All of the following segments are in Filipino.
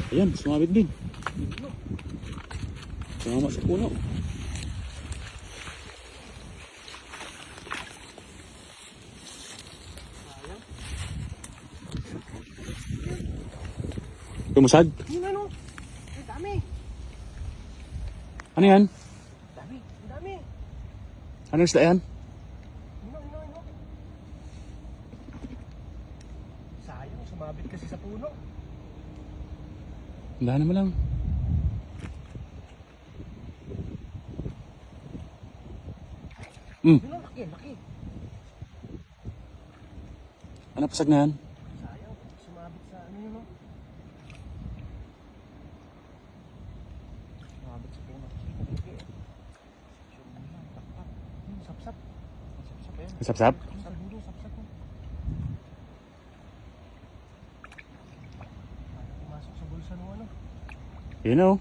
Ayan, sumabit din. Sumama sa puno. Tumusag? Yun ano? Ay, dami. Ano yan? Dami, dami. Anong isda yan? Ino. Sayang, sumabit kasi sa puno. Wala naman lang. Yun ang laki, laki. Ano pasag na yan? Sayang, sumabit sa ano yun, no? Sumabit sa puno. Laki eh. Takpak. Sapsap. Sapsap yan. Sapsap? Sa dulo, sapsap mo. Pumasok sa bulsa ng ano. Yun o.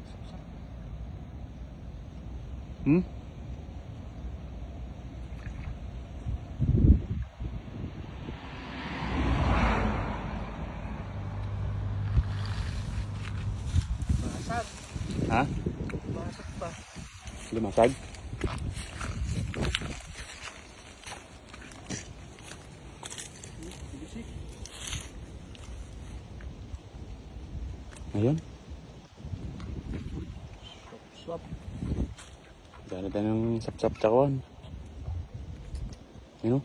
Sapsap. Hmm? Masag. Ha? Masag ba? Lumasag? Bisik. Ayun. Swap. Dahil tayo ng sapsap tsakawan. Yun o.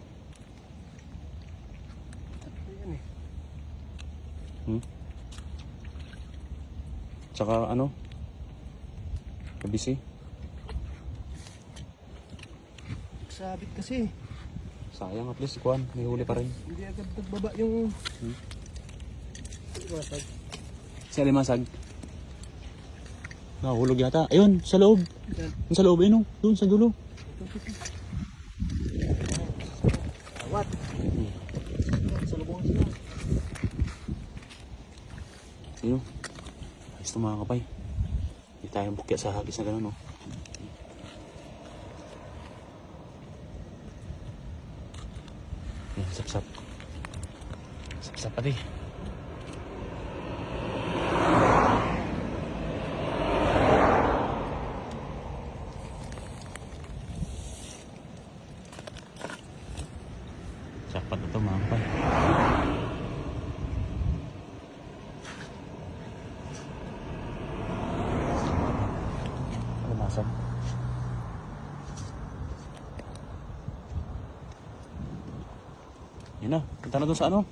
Ayan eh. Hmm? Tsaka ano? Kabisi. Sabit kasi. Sayang, at least kuhan. May huli pa rin. Hindi agad nagbaba yung... Hmm? Masag. Si Alimasag. Nahulog yata. Ayun, sa loob. Yan. Yung sa loob, ayun o. Doon sa dulo. Awat. Sa lubong sila. Sino? Ayos ito mga kapay. Hindi tayong bukya sa hagis na gano'n o. Ayan, sapsap. Sapsap pati. Sapat ito mga kapay. Lumasag. Yun na, punta na doon sa ano?